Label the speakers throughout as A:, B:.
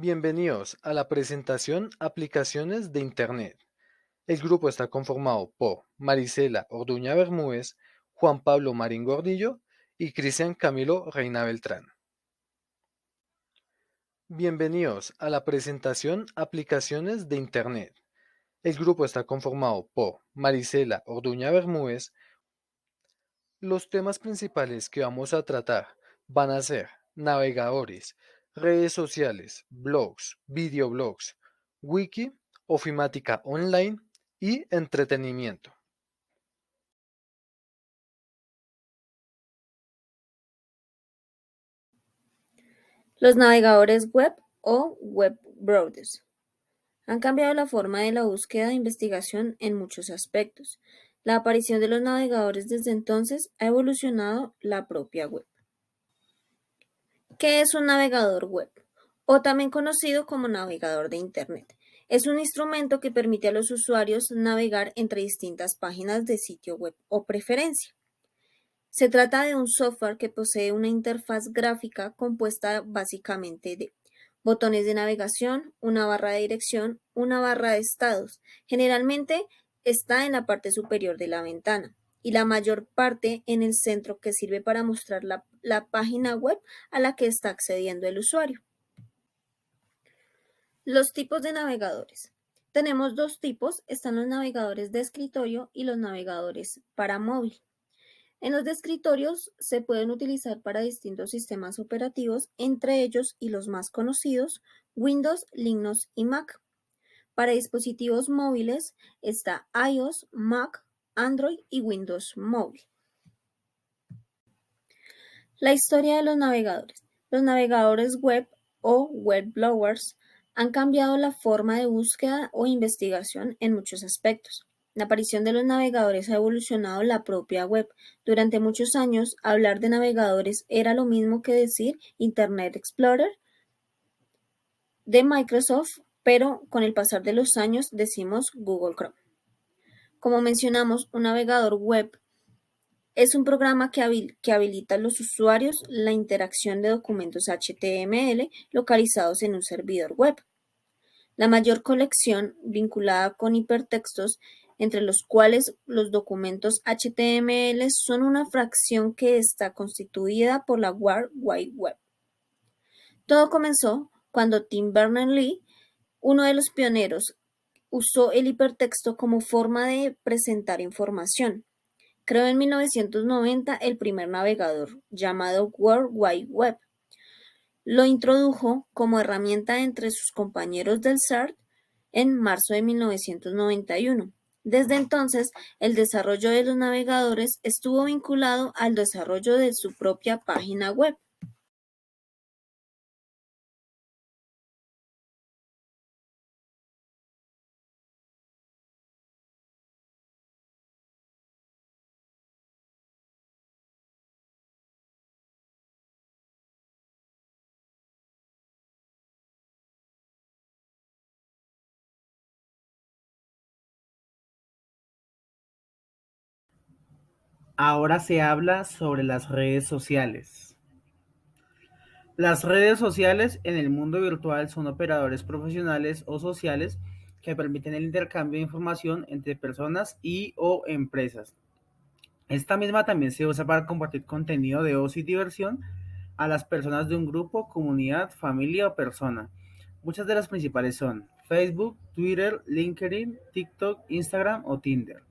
A: Bienvenidos a la presentación Aplicaciones de Internet. El grupo está conformado por Marisela Orduña Bermúdez, Juan Pablo Marín Gordillo y Cristian Camilo Reina Beltrán. Bienvenidos a la presentación Aplicaciones de Internet. El grupo está conformado por Marisela Orduña Bermúdez. Los temas principales que vamos a tratar van a ser navegadores, redes sociales, blogs, videoblogs, wiki, ofimática online y entretenimiento.
B: Los navegadores web o web browsers han cambiado la forma de la búsqueda e investigación en muchos aspectos. La aparición de los navegadores desde entonces ha evolucionado la propia web. ¿Qué es un navegador web? O también conocido como navegador de Internet. Es un instrumento que permite a los usuarios navegar entre distintas páginas de sitio web o preferencia. Se trata de un software que posee una interfaz gráfica compuesta básicamente de botones de navegación, una barra de dirección, una barra de estados. Generalmente está en la parte superior de la ventana y la mayor parte en el centro, que sirve para mostrar la página web a la que está accediendo el usuario. Los tipos de navegadores. Tenemos dos tipos, están los navegadores de escritorio y los navegadores para móvil. En los de escritorios se pueden utilizar para distintos sistemas operativos, entre ellos y los más conocidos, Windows, Linux y Mac. Para dispositivos móviles está iOS, Mac, Android y Windows Móvil. La historia de los navegadores. Los navegadores web o web browsers han cambiado la forma de búsqueda o investigación en muchos aspectos. La aparición de los navegadores ha evolucionado la propia web. Durante muchos años, hablar de navegadores era lo mismo que decir Internet Explorer de Microsoft, pero con el pasar de los años decimos Google Chrome. Como mencionamos, un navegador web es un programa que habilita a los usuarios la interacción de documentos HTML localizados en un servidor web. La mayor colección vinculada con hipertextos, entre los cuales los documentos HTML son una fracción que está constituida por la World Wide Web. Todo comenzó cuando Tim Berners-Lee, uno de los pioneros, usó el hipertexto como forma de presentar información. Creó en 1990 el primer navegador, llamado World Wide Web. Lo introdujo como herramienta entre sus compañeros del CERN en marzo de 1991. Desde entonces, el desarrollo de los navegadores estuvo vinculado al desarrollo de su propia página web.
C: Ahora se habla sobre las redes sociales. Las redes sociales en el mundo virtual son operadores profesionales o sociales que permiten el intercambio de información entre personas y o empresas. Esta misma también se usa para compartir contenido de ocio y diversión a las personas de un grupo, comunidad, familia o persona. Muchas de las principales son Facebook, Twitter, LinkedIn, TikTok, Instagram o Tinder.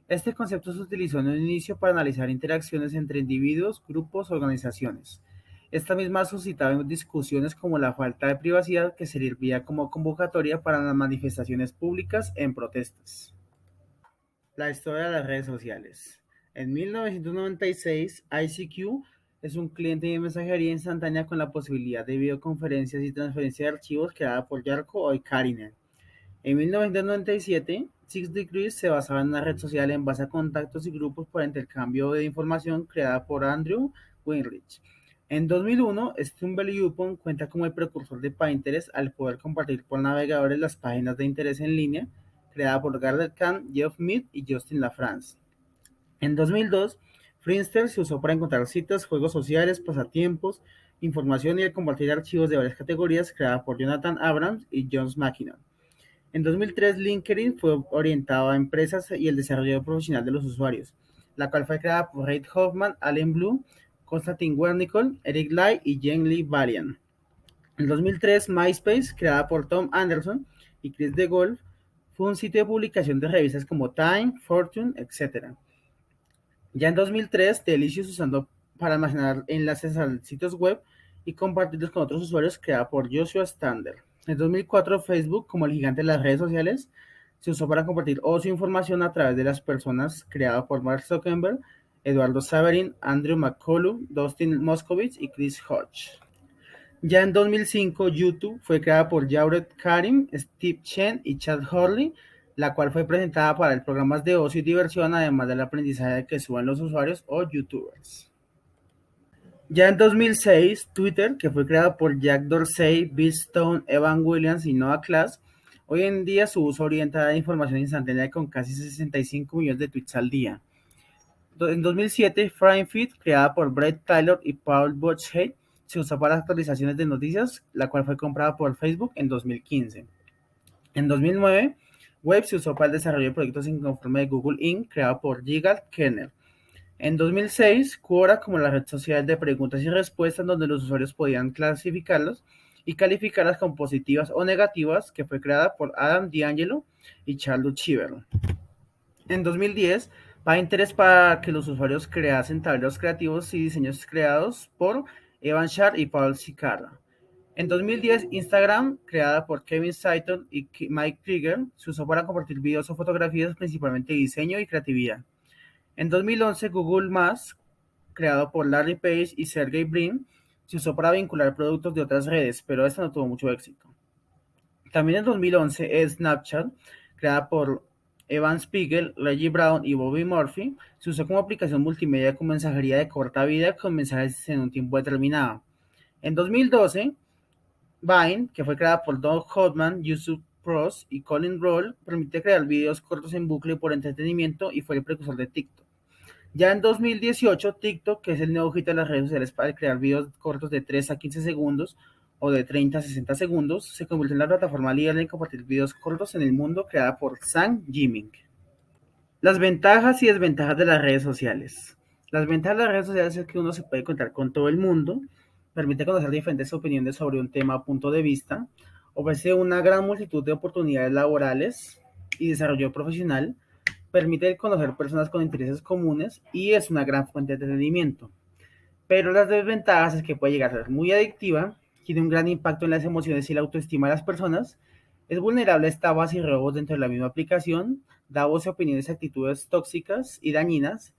C: Este concepto se utilizó en un inicio para analizar interacciones entre individuos, grupos, organizaciones. Esta misma ha suscitado discusiones como la falta de privacidad, que servía como convocatoria para las manifestaciones públicas en protestas. La historia de las redes sociales. En 1996, ICQ es un cliente de mensajería instantánea con la posibilidad de videoconferencias y transferencia de archivos, creada por Jarko Oikarinen. En 1997, Six Degrees se basaba en una red social en base a contactos y grupos para intercambio de información, creada por Andrew Winrich. En 2001, StumbleUpon cuenta como el precursor de Pinterest al poder compartir por navegadores las páginas de interés en línea, creada por Garrett Kahn, Geoff Mead y Justin LaFrance. En 2002, Friendster se usó para encontrar citas, juegos sociales, pasatiempos, información y el compartir archivos de varias categorías, creada por Jonathan Abrams y John McKinnon. En 2003, LinkedIn fue orientado a empresas y el desarrollo profesional de los usuarios, la cual fue creada por Reid Hoffman, Allen Blue, Konstantin Wernicke, Eric Lai y Jen Lee Valian. En 2003, MySpace, creada por Tom Anderson y Chris DeGolf, fue un sitio de publicación de revistas como Time, Fortune, etc. Ya en 2003, Delicious usando para almacenar enlaces a sitios web y compartirlos con otros usuarios, creada por Joshua Stander. En 2004, Facebook, como el gigante de las redes sociales, se usó para compartir ocio e información a través de las personas, creada por Mark Zuckerberg, Eduardo Saverin, Andrew McCullough, Dustin Moskovitz y Chris Hodge. Ya en 2005, YouTube fue creada por Jawed Karim, Steve Chen y Chad Hurley, la cual fue presentada para el programas de ocio y diversión, además del aprendizaje que suben los usuarios o youtubers. Ya en 2006, Twitter, que fue creada por Jack Dorsey, Bill Stone, Evan Williams y Noah Klass, hoy en día su uso orienta a información instantánea con casi 65 millones de tweets al día. En 2007, FrameFeed, creada por Brett Taylor y Paul Butchhead, se usó para actualizaciones de noticias, la cual fue comprada por Facebook en 2015. En 2009, Web se usó para el desarrollo de proyectos sin conforme de Google Inc., creado por Yigal Kenner. En 2006, Quora, como la red social de preguntas y respuestas donde los usuarios podían clasificarlos y calificarlas como positivas o negativas, que fue creada por Adam D'Angelo y Charles Chiver. En 2010, Pinterest, para que los usuarios creasen tableros creativos y diseños creados por Evan Shar y Paul Sicarra. En 2010, Instagram, creada por Kevin Sutton y Mike Krieger, se usó para compartir videos o fotografías, principalmente de diseño y creatividad. En 2011, Google+, creado por Larry Page y Sergey Brin, se usó para vincular productos de otras redes, pero esta no tuvo mucho éxito. También en 2011, Snapchat, creada por Evan Spiegel, Reggie Brown y Bobby Murphy, se usó como aplicación multimedia con mensajería de corta vida con mensajes en un tiempo determinado. En 2012, Vine, que fue creada por Doug Hodman, Yusuf Pross y Colin Roll, permite crear videos cortos en bucle por entretenimiento y fue el precursor de TikTok. Ya en 2018, TikTok, que es el nuevo hit de las redes sociales para crear videos cortos de 3 a 15 segundos o de 30 a 60 segundos, se convirtió en la plataforma líder en compartir videos cortos en el mundo, creada por Sam Jiming. Las ventajas y desventajas de las redes sociales. Las ventajas de las redes sociales es que uno se puede conectar con todo el mundo, permite conocer diferentes opiniones sobre un tema o punto de vista, ofrece una gran multitud de oportunidades laborales y desarrollo profesional, permite conocer personas con intereses comunes y es una gran fuente de entretenimiento. Pero las desventajas es que puede llegar a ser muy adictiva, tiene un gran impacto en las emociones y la autoestima de las personas, es vulnerable a estafas y robos dentro de la misma aplicación, da voz a opiniones y actitudes tóxicas y dañinas,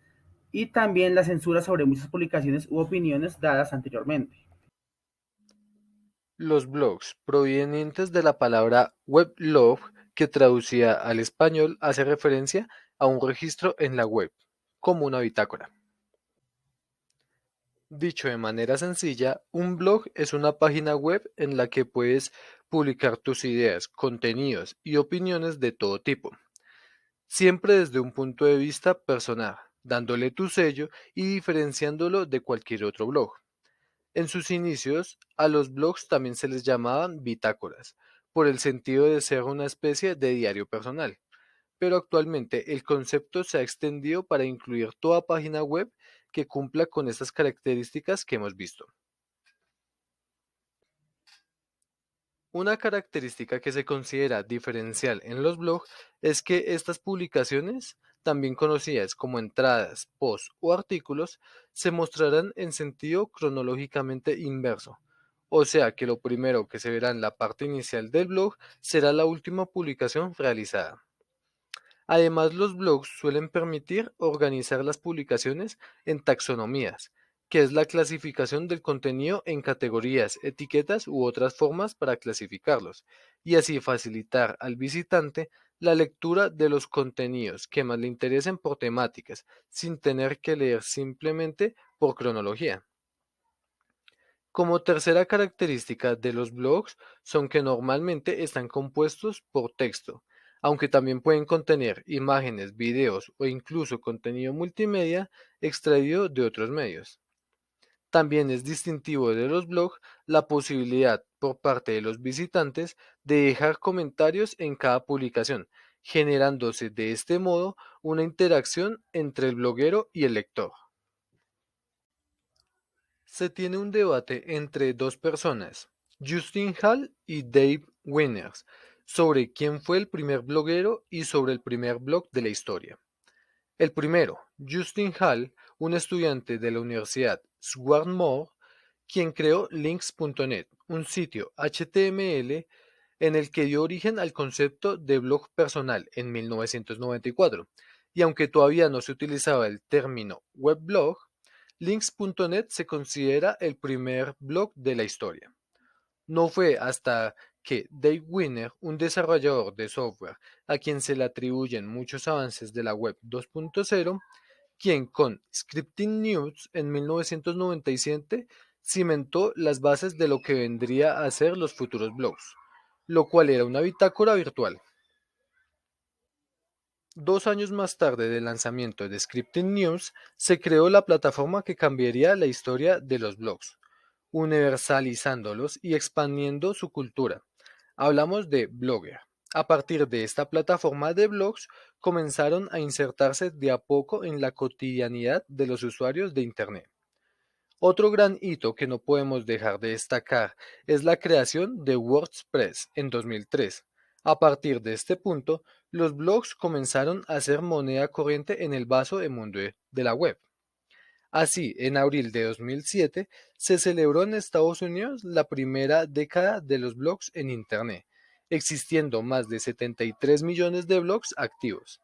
C: y también la censura sobre muchas publicaciones u opiniones dadas anteriormente.
A: Los blogs, provenientes de la palabra weblog, que traducida al español hace referencia a un registro en la web, como una bitácora. Dicho de manera sencilla, un blog es una página web en la que puedes publicar tus ideas, contenidos y opiniones de todo tipo, siempre desde un punto de vista personal, dándole tu sello y diferenciándolo de cualquier otro blog. En sus inicios, a los blogs también se les llamaban bitácoras, por el sentido de ser una especie de diario personal, pero actualmente el concepto se ha extendido para incluir toda página web que cumpla con estas características que hemos visto. Una característica que se considera diferencial en los blogs es que estas publicaciones, también conocidas como entradas, posts o artículos, se mostrarán en sentido cronológicamente inverso. O sea que lo primero que se verá en la parte inicial del blog será la última publicación realizada. Además, los blogs suelen permitir organizar las publicaciones en taxonomías, que es la clasificación del contenido en categorías, etiquetas u otras formas para clasificarlos, y así facilitar al visitante la lectura de los contenidos que más le interesen por temáticas, sin tener que leer simplemente por cronología. Como tercera característica de los blogs son que normalmente están compuestos por texto, aunque también pueden contener imágenes, videos o incluso contenido multimedia extraído de otros medios. También es distintivo de los blogs la posibilidad por parte de los visitantes de dejar comentarios en cada publicación, generándose de este modo una interacción entre el bloguero y el lector. Se tiene un debate entre dos personas, Justin Hall y Dave Winners, sobre quién fue el primer bloguero y sobre el primer blog de la historia. El primero, Justin Hall, un estudiante de la Universidad Swarthmore, quien creó Links.net, un sitio HTML en el que dio origen al concepto de blog personal en 1994, y aunque todavía no se utilizaba el término weblog, Links.net se considera el primer blog de la historia. No fue hasta que Dave Winner, un desarrollador de software a quien se le atribuyen muchos avances de la web 2.0, quien con Scripting News en 1997 cimentó las bases de lo que vendría a ser los futuros blogs, lo cual era una bitácora virtual. 2 años más tarde del lanzamiento de Scripting News, se creó la plataforma que cambiaría la historia de los blogs, universalizándolos y expandiendo su cultura. Hablamos de Blogger. A partir de esta plataforma de blogs comenzaron a insertarse de a poco en la cotidianidad de los usuarios de Internet. Otro gran hito que no podemos dejar de destacar es la creación de WordPress en 2003. A partir de este punto, los blogs comenzaron a ser moneda corriente en el vaso del mundo de la web. Así, en abril de 2007 se celebró en Estados Unidos la primera década de los blogs en Internet, existiendo más de 73 millones de blogs activos.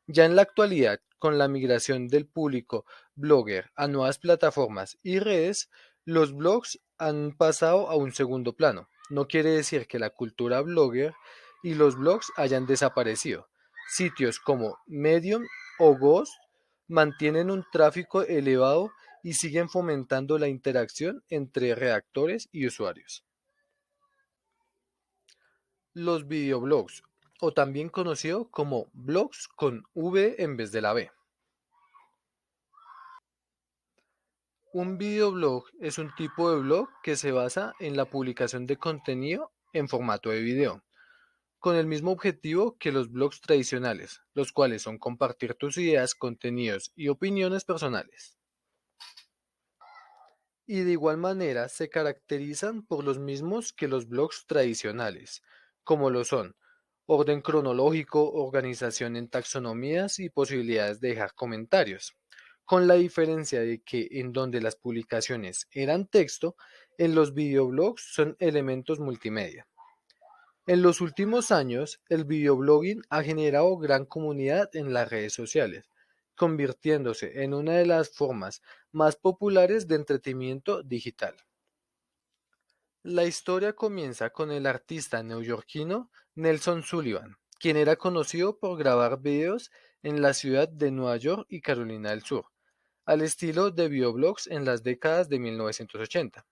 A: Ya en la actualidad, con la migración del público blogger a nuevas plataformas y redes, los blogs han pasado a un segundo plano. No quiere decir que la cultura blogger y los blogs hayan desaparecido. Sitios como Medium o Ghost mantienen un tráfico elevado y siguen fomentando la interacción entre redactores y usuarios. Los videoblogs, o también conocido como blogs con V en vez de la B. Un videoblog es un tipo de blog que se basa en la publicación de contenido en formato de video, con el mismo objetivo que los blogs tradicionales, los cuales son compartir tus ideas, contenidos y opiniones personales. Y de igual manera se caracterizan por los mismos que los blogs tradicionales, como lo son orden cronológico, organización en taxonomías y posibilidades de dejar comentarios, con la diferencia de que en donde las publicaciones eran texto, en los videoblogs son elementos multimedia. En los últimos años, el videoblogging ha generado gran comunidad en las redes sociales, convirtiéndose en una de las formas más populares de entretenimiento digital. La historia comienza con el artista neoyorquino Nelson Sullivan, quien era conocido por grabar videos en la ciudad de Nueva York y Carolina del Sur, al estilo de videoblogs en las décadas de 1980.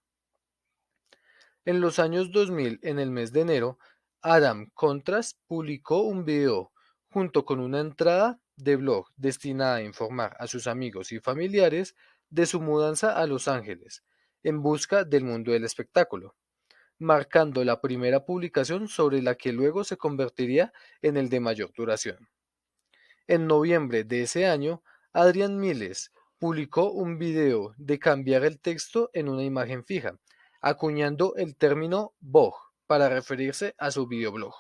A: En los años 2000, en el mes de enero, Adam Contras publicó un video junto con una entrada de blog destinada a informar a sus amigos y familiares de su mudanza a Los Ángeles, en busca del mundo del espectáculo, marcando la primera publicación sobre la que luego se convertiría en el de mayor duración. En noviembre de ese año, Adrian Miles publicó un video de cambiar el texto en una imagen fija, acuñando el término "bog" para referirse a su videoblog.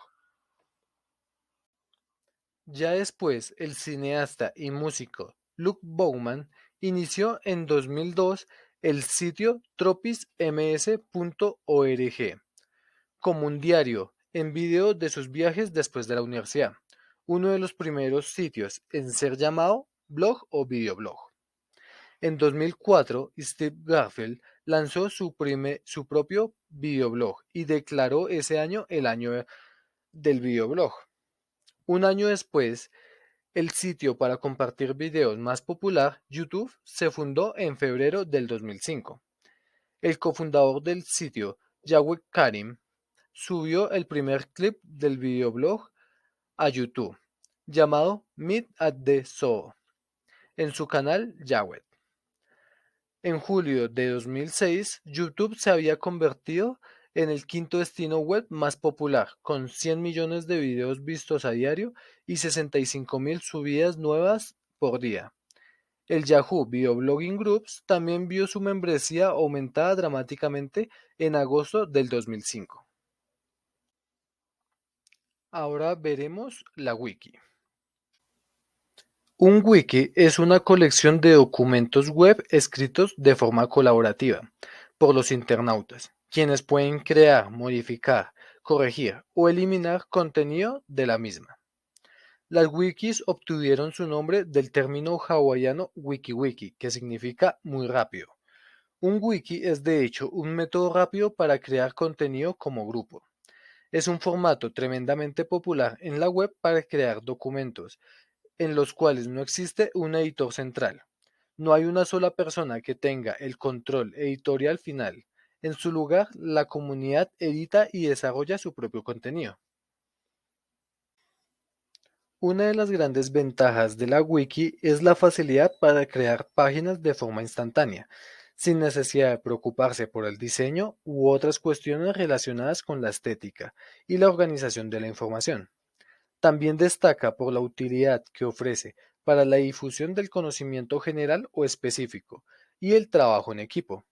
A: Ya después, el cineasta y músico Luke Bowman inició en 2002 el sitio tropisms.org como un diario en video de sus viajes después de la universidad, uno de los primeros sitios en ser llamado blog o videoblog. En 2004, Steve Garfield lanzó su propio videoblog y declaró ese año el año del videoblog. Un año después, el sitio para compartir videos más popular, YouTube, se fundó en febrero del 2005. El cofundador del sitio, Jawed Karim, subió el primer clip del videoblog a YouTube, llamado Meet at the Zoo, en su canal Jawed. En julio de 2006, YouTube se había convertido en el quinto destino web más popular, con 100 millones de videos vistos a diario y 65.000 subidas nuevas por día. El Yahoo Videoblogging Groups también vio su membresía aumentada dramáticamente en agosto del 2005. Ahora veremos la wiki. Un wiki es una colección de documentos web escritos de forma colaborativa por los internautas, quienes pueden crear, modificar, corregir o eliminar contenido de la misma. Las wikis obtuvieron su nombre del término hawaiano WikiWiki, que significa muy rápido. Un wiki es de hecho un método rápido para crear contenido como grupo. Es un formato tremendamente popular en la web para crear documentos en los cuales no existe un editor central. No hay una sola persona que tenga el control editorial final. En su lugar, la comunidad edita y desarrolla su propio contenido. Una de las grandes ventajas de la wiki es la facilidad para crear páginas de forma instantánea, sin necesidad de preocuparse por el diseño u otras cuestiones relacionadas con la estética y la organización de la información. También destaca por la utilidad que ofrece para la difusión del conocimiento general o específico y el trabajo en equipo.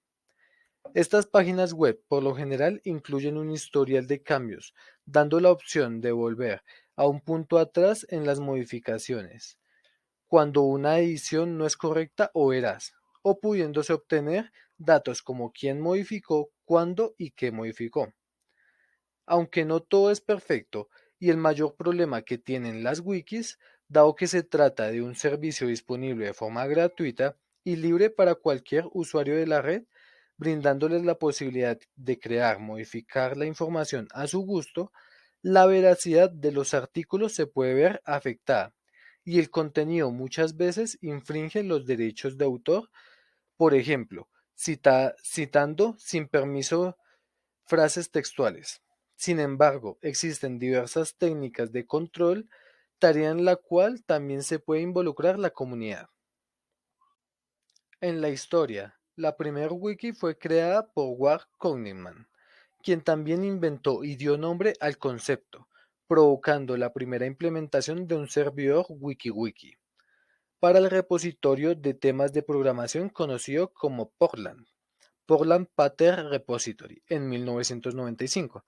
A: Estas páginas web por lo general incluyen un historial de cambios, dando la opción de volver a un punto atrás en las modificaciones, cuando una edición no es correcta o veraz, o pudiéndose obtener datos como quién modificó, cuándo y qué modificó. Aunque no todo es perfecto, y el mayor problema que tienen las wikis, dado que se trata de un servicio disponible de forma gratuita y libre para cualquier usuario de la red, brindándoles la posibilidad de crear, modificar la información a su gusto, la veracidad de los artículos se puede ver afectada y el contenido muchas veces infringe los derechos de autor, por ejemplo, citando sin permiso frases textuales. Sin embargo, existen diversas técnicas de control, tarea en la cual también se puede involucrar la comunidad. En la historia, la primera wiki fue creada por Ward Cogniman, quien también inventó y dio nombre al concepto, provocando la primera implementación de un servidor WikiWiki para el repositorio de temas de programación conocido como Portland, Portland Pattern Repository, en 1995.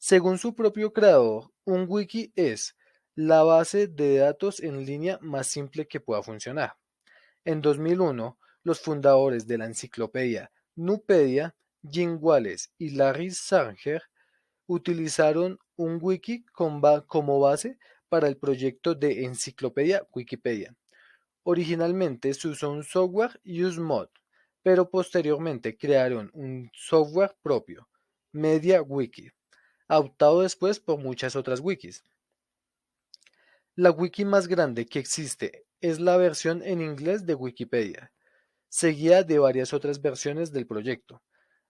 A: Según su propio creador, un wiki es la base de datos en línea más simple que pueda funcionar. En 2001, los fundadores de la enciclopedia Nupedia, Jim Wallace y Larry Sanger, utilizaron un wiki como base para el proyecto de enciclopedia Wikipedia. Originalmente se usó un software UseMod, pero posteriormente crearon un software propio, MediaWiki, adoptado después por muchas otras wikis. La wiki más grande que existe es la versión en inglés de Wikipedia, seguida de varias otras versiones del proyecto.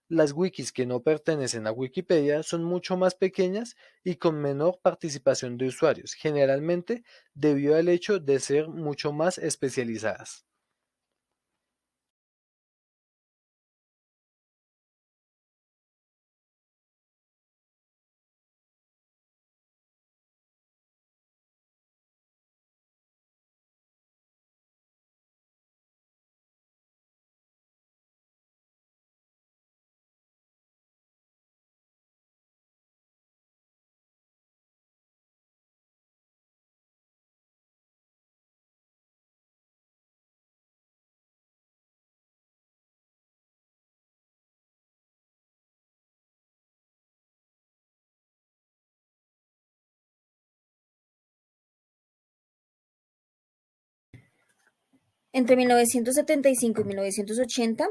A: Las wikis que no pertenecen a Wikipedia son mucho más pequeñas y con menor participación de usuarios, generalmente debido al hecho de ser mucho más especializadas.
B: Entre 1975 y 1980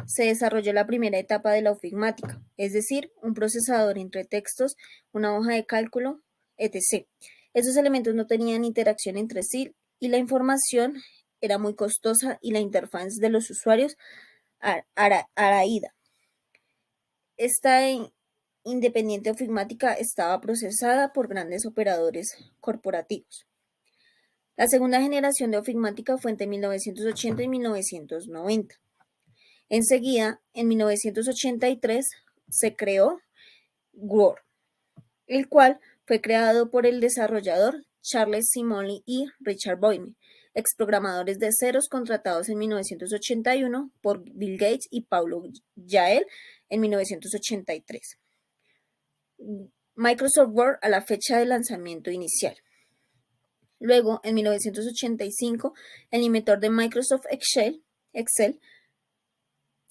B: se desarrolló la primera etapa de la ofimática, es decir, un procesador entre textos, una hoja de cálculo, etc. Esos elementos no tenían interacción entre sí y la información era muy costosa y la interfaz de los usuarios araída. Esta independiente ofimática estaba procesada por grandes operadores corporativos. La segunda generación de ofimática fue entre 1980 y 1990. Enseguida, en 1983, se creó Word, el cual fue creado por el desarrollador Charles Simonyi y Richard Boyle, exprogramadores de ceros contratados en 1981 por Bill Gates y Paulo Yael en 1983. Microsoft Word a la fecha de lanzamiento inicial. Luego, en 1985, el inventor de Microsoft Excel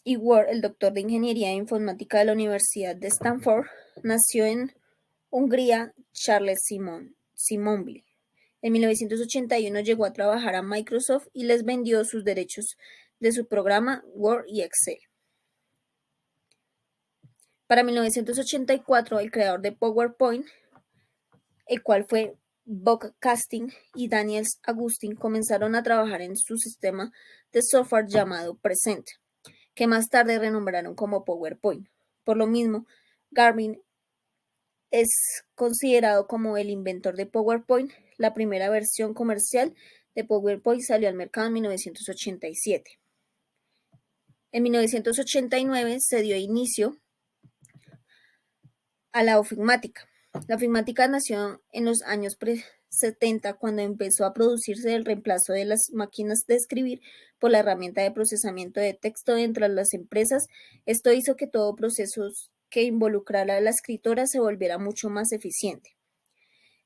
B: y Word, el doctor de Ingeniería Informática de la Universidad de Stanford, nació en Hungría Charles Simonyi. En 1981 llegó a trabajar a Microsoft y les vendió sus derechos de su programa Word y Excel. Para 1984, el creador de PowerPoint, el cual fue Bob Casting y Daniel Agustin, comenzaron a trabajar en su sistema de software llamado Present, que más tarde renombraron como PowerPoint. Por lo mismo, Garvin es considerado como el inventor de PowerPoint. La primera versión comercial de PowerPoint salió al mercado en 1987. En 1989 se dio inicio a la ofimática. La ofimática nació en los años 70 cuando empezó a producirse el reemplazo de las máquinas de escribir por la herramienta de procesamiento de texto dentro de las empresas. Esto hizo que todo proceso que involucrara a la escritora se volviera mucho más eficiente.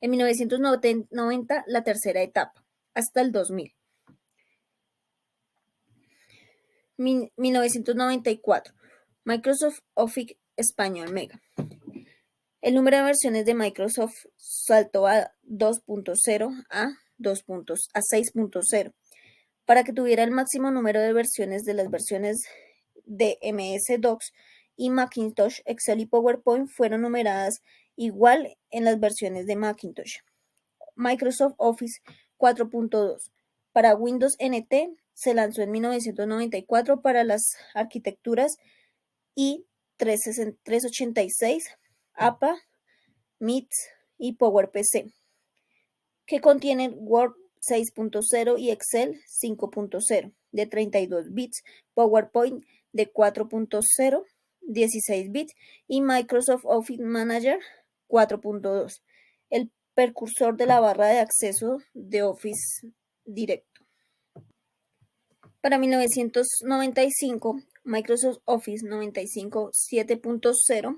B: En 1990, la tercera etapa, hasta el 2000. 1994, Microsoft Office Español Mega. El número de versiones de Microsoft saltó a 2.0 a 6.0 para que tuviera el máximo número de versiones de las versiones de MS-DOS y Macintosh. Excel y PowerPoint fueron numeradas igual en las versiones de Macintosh. Microsoft Office 4.2 para Windows NT se lanzó en 1994 para las arquitecturas i386, APA, MIT y PowerPC, que contienen Word 6.0 y Excel 5.0 de 32 bits, PowerPoint de 4.0, 16 bits y Microsoft Office Manager 4.2, el precursor de la barra de acceso de Office directo. Para 1995, Microsoft Office 95 7.0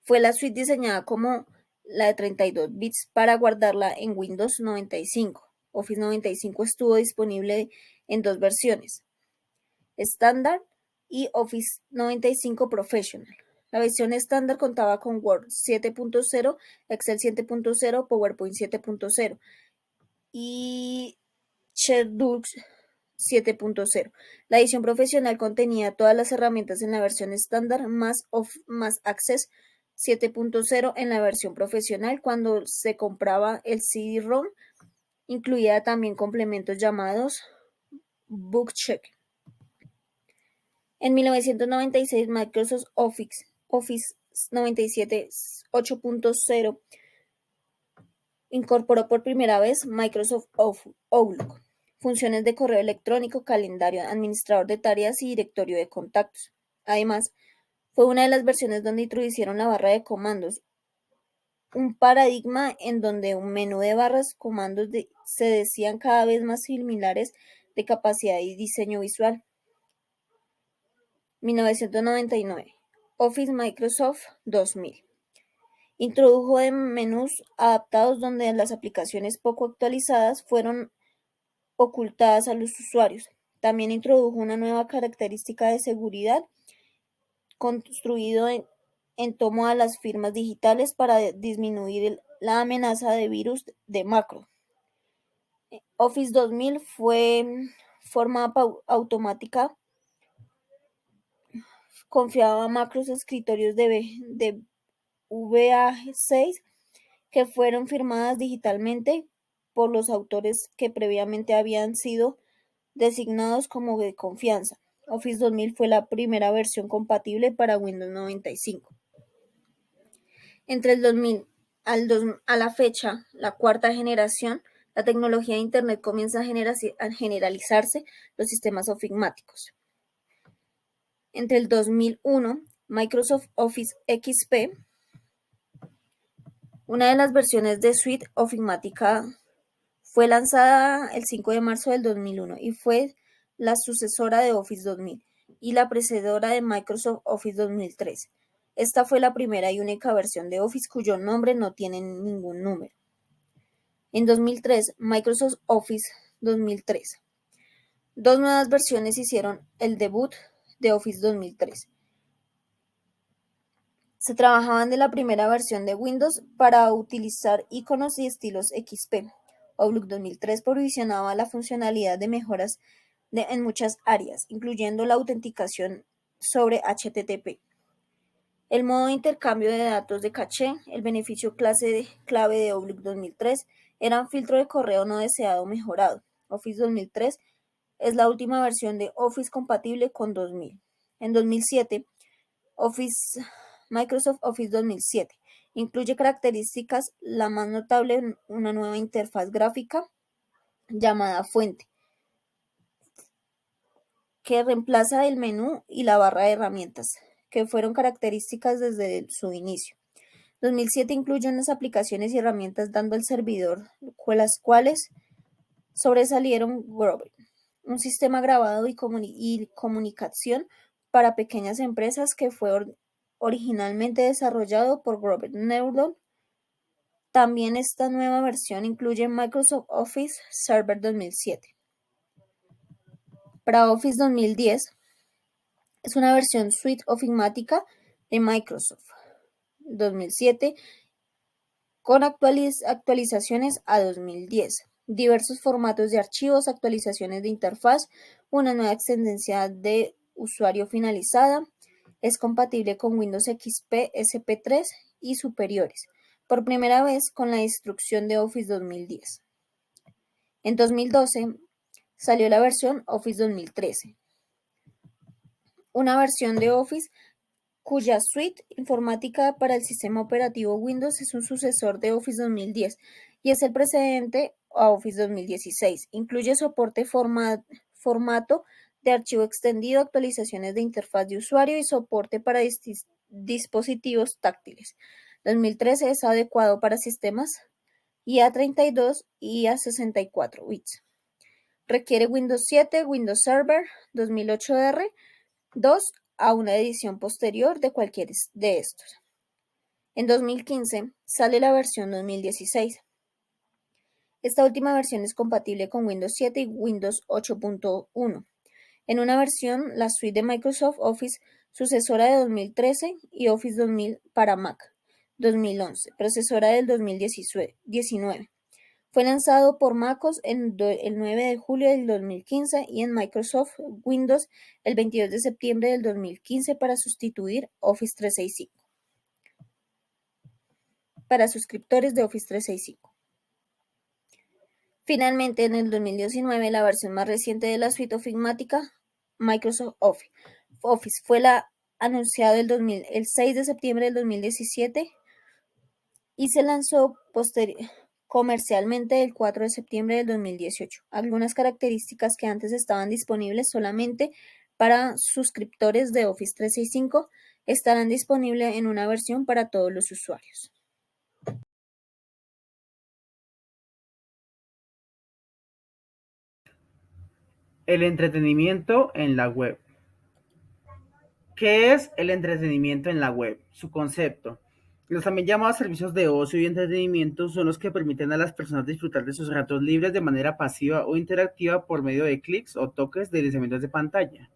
B: fue la suite diseñada como la de 32 bits para guardarla en Windows 95. Office 95 estuvo disponible en dos versiones, estándar y Office 95 Professional. La versión estándar contaba con Word 7.0, Excel 7.0, PowerPoint 7.0 y ShareDocs 7.0. La edición profesional contenía todas las herramientas en la versión estándar más Access 7.0 en la versión profesional. Cuando se compraba el CD-ROM, incluía también complementos llamados BookCheck. En 1996, Microsoft Office 97 8.0 incorporó por primera vez Microsoft Outlook, funciones de correo electrónico, calendario, administrador de tareas y directorio de contactos. Además, fue una de las versiones donde introdujeron la barra de comandos, un paradigma en donde un menú de barras comandos se decían cada vez más similares de capacidad y diseño visual. 1999. Office Microsoft 2000. Introdujo menús adaptados donde las aplicaciones poco actualizadas fueron ocultadas a los usuarios. También introdujo una nueva característica de seguridad construido en torno a las firmas digitales para disminuir la amenaza de virus de macro. Office 2000 fue forma automática, confiaba a macros escritorios de VA6 que fueron firmadas digitalmente por los autores que previamente habían sido designados como de confianza. Office 2000 fue la primera versión compatible para Windows 95. Entre el 2000 a la fecha, la cuarta generación, la tecnología de Internet comienza a generalizarse los sistemas ofimáticos. Entre el 2001, Microsoft Office XP, una de las versiones de Suite Ofimática, fue lanzada el 5 de marzo del 2001 y fue la sucesora de Office 2000 y la precedora de Microsoft Office 2003. Esta fue la primera y única versión de Office cuyo nombre no tiene ningún número. En 2003, Microsoft Office 2003. Dos nuevas versiones hicieron el debut de Office 2003. Se trabajaban de la primera versión de Windows para utilizar iconos y estilos XP. Outlook 2003 provisionaba la funcionalidad de mejoras en muchas áreas, incluyendo la autenticación sobre HTTP. El modo de intercambio de datos de caché, el beneficio clave de Outlook 2003, era un filtro de correo no deseado mejorado. Office 2003 es la última versión de Office compatible con 2000. En 2007, Microsoft Office 2007 incluye características, la más notable, una nueva interfaz gráfica llamada Fuente, que reemplaza el menú y la barra de herramientas, que fueron características desde su inicio. 2007 incluye unas aplicaciones y herramientas dando al servidor, con las cuales sobresalieron Grover, un sistema grabado y comunicación para pequeñas empresas que fue originalmente desarrollado por Grover Neuron. También esta nueva versión incluye Microsoft Office Server 2007. Para Office 2010 es una versión Suite Ofimática de Microsoft 2007 con actualizaciones a 2010. Diversos formatos de archivos, actualizaciones de interfaz, una nueva extendencia de usuario finalizada, es compatible con Windows XP SP3 y superiores, por primera vez con la instrucción de Office 2010. En 2012 salió la versión Office 2013, una versión de Office cuya suite informática para el sistema operativo Windows es un sucesor de Office 2010 y es el precedente a Office 2016. Incluye soporte formato de archivo extendido, actualizaciones de interfaz de usuario y soporte para dispositivos táctiles. 2013 es adecuado para sistemas IA32 y IA64 bits. Requiere Windows 7, Windows Server 2008R, 2 a una edición posterior de cualquiera de estos. En 2015 sale la versión 2016. Esta última versión es compatible con Windows 7 y Windows 8.1. En una versión, la suite de Microsoft Office sucesora de 2013 y Office 2000 para Mac 2011, procesora del 2019. Fue lanzado por MacOS el 9 de julio del 2015 y en Microsoft Windows el 22 de septiembre del 2015 para sustituir Office 365. Para suscriptores de Office 365. Finalmente, en el 2019, la versión más reciente de la suite ofimática, Microsoft Office, fue anunciado el 6 de septiembre del 2017 y se lanzó comercialmente el 4 de septiembre del 2018. Algunas características que antes estaban disponibles solamente para suscriptores de Office 365 estarán disponibles en una versión para todos los usuarios.
C: El entretenimiento en la web. ¿Qué es el entretenimiento en la web? Su concepto. Los también llamados servicios de ocio y entretenimiento son los que permiten a las personas disfrutar de sus ratos libres de manera pasiva o interactiva por medio de clics o toques de deslizamientos de pantalla.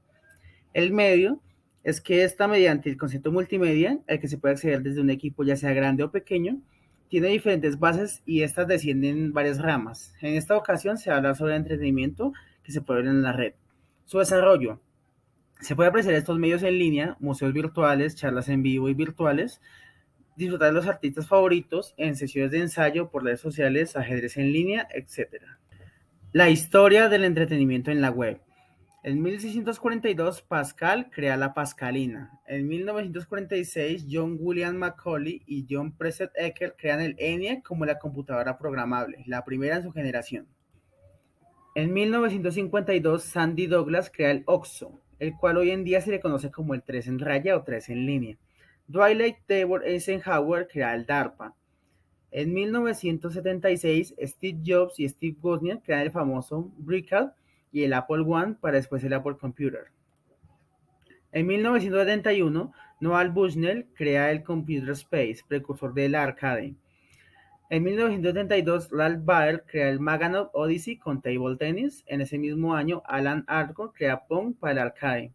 C: El medio es que esta, mediante el concepto multimedia, al que se puede acceder desde un equipo ya sea grande o pequeño, tiene diferentes bases y estas descienden en varias ramas. En esta ocasión se habla sobre el entretenimiento que se puede ver en la red. Su desarrollo. Se puede apreciar estos medios en línea, museos virtuales, charlas en vivo y virtuales, disfrutar de los artistas favoritos en sesiones de ensayo por redes sociales, ajedrez en línea, etc. La historia del entretenimiento en la web. En 1642, Pascal crea la Pascalina. En 1946, John William Macaulay y John Preset Ecker crean el ENIAC como la computadora programable, la primera en su generación. En 1952, Sandy Douglas crea el OXO, el cual hoy en día se le conoce como el 3 en raya o 3 en línea. Dwight Davor Eisenhower crea el DARPA. En 1976, Steve Jobs y Steve Wozniak crean el famoso Brickle y el Apple I para después el Apple Computer. En 1971, Noah Bushnell crea el Computer Space, precursor del arcade. En 1972, Ralph Baer crea el Magnum Odyssey con table tennis. En ese mismo año, Alan Arco crea Pong para el arcade.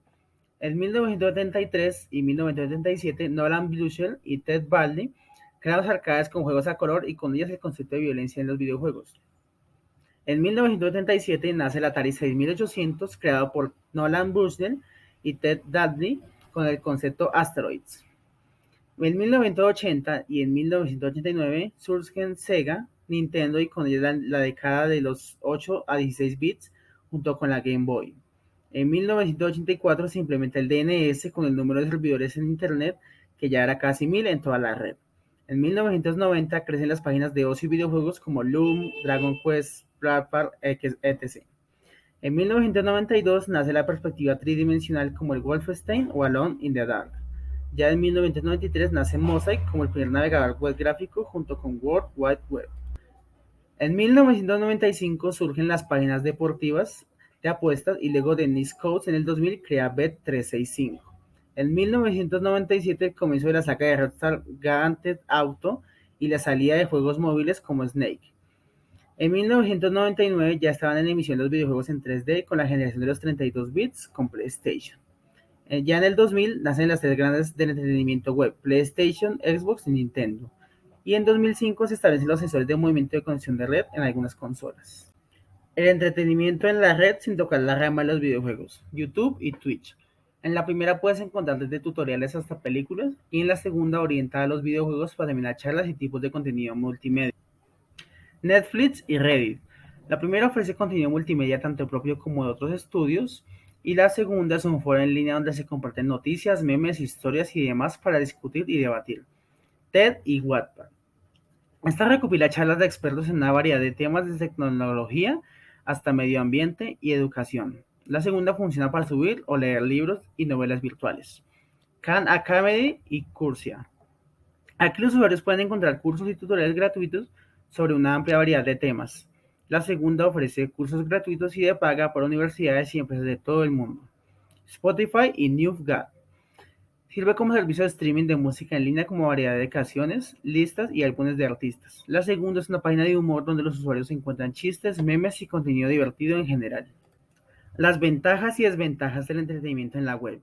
C: En 1973 y 1977, Nolan Bushnell y Ted Baldy crean los arcades con juegos a color y con ellas el concepto de violencia en los videojuegos. En 1977 nace el Atari 6800, creado por Nolan Bushnell y Ted Dudley con el concepto Asteroids. En 1980 y en 1989 surgen Sega, Nintendo y con ella la década de los 8 a 16 bits junto con la Game Boy. En 1984 se implementa el DNS con el número de servidores en Internet que ya era casi 1000 en toda la red. En 1990 crecen las páginas de ocio y videojuegos como Loom, Dragon Quest, Blackpark, etc. En 1992 nace la perspectiva tridimensional como el Wolfenstein o Alone in the Dark. Ya en 1993 nace Mosaic como el primer navegador web gráfico junto con World Wide Web. En 1995 surgen las páginas deportivas de apuestas y luego Dennis Coates en el 2000 crea Bet365. En 1997 el comienzo de la saga de Rockstar Grand Theft Auto y la salida de juegos móviles como Snake. En 1999 ya estaban en emisión los videojuegos en 3D con la generación de los 32 bits con PlayStation. Ya en el 2000 nacen las tres grandes del entretenimiento web, PlayStation, Xbox y Nintendo. Y en 2005 se establecen los sensores de movimiento de conexión de red en algunas consolas. El entretenimiento en la red sin tocar la rama de los videojuegos, YouTube y Twitch. En la primera puedes encontrar desde tutoriales hasta películas y en la segunda orientada a los videojuegos para terminar charlas y tipos de contenido multimedia. Netflix y Reddit. La primera ofrece contenido multimedia tanto propio como de otros estudios y la segunda es un foro en línea donde se comparten noticias, memes, historias y demás para discutir y debatir. TED y Wattpad. Esta recopila charlas de expertos en una variedad de temas desde tecnología hasta medio ambiente y educación. La segunda funciona para subir o leer libros y novelas virtuales. Khan Academy y Coursera. Aquí los usuarios pueden encontrar cursos y tutoriales gratuitos sobre una amplia variedad de temas. La segunda ofrece cursos gratuitos y de paga para universidades y empresas de todo el mundo. Spotify y NewGad. Sirve como servicio de streaming de música en línea como variedad de canciones, listas y álbumes de artistas. La segunda es una página de humor donde los usuarios encuentran chistes, memes y contenido divertido en general. Las ventajas y desventajas del entretenimiento en la web.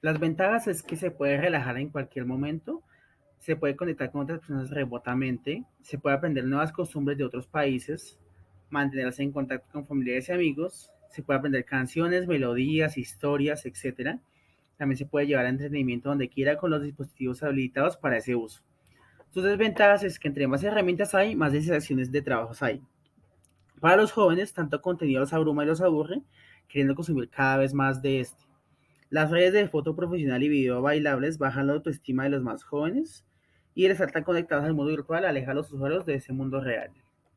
C: Las ventajas es que se puede relajar en cualquier momento, se puede conectar con otras personas remotamente, se puede aprender nuevas costumbres de otros países, mantenerse en contacto con familiares y amigos, se puede aprender canciones, melodías, historias, etc. También se puede llevar a entretenimiento donde quiera con los dispositivos habilitados para ese uso. Sus desventajas es que entre más herramientas hay, más distracciones de trabajos hay. Para los jóvenes, tanto contenido los abruma y los aburre, queriendo consumir cada vez más de este. Las redes de foto profesional y video bailables bajan la autoestima de los más jóvenes y el estar tan conectados al mundo virtual aleja a los usuarios de ese mundo real.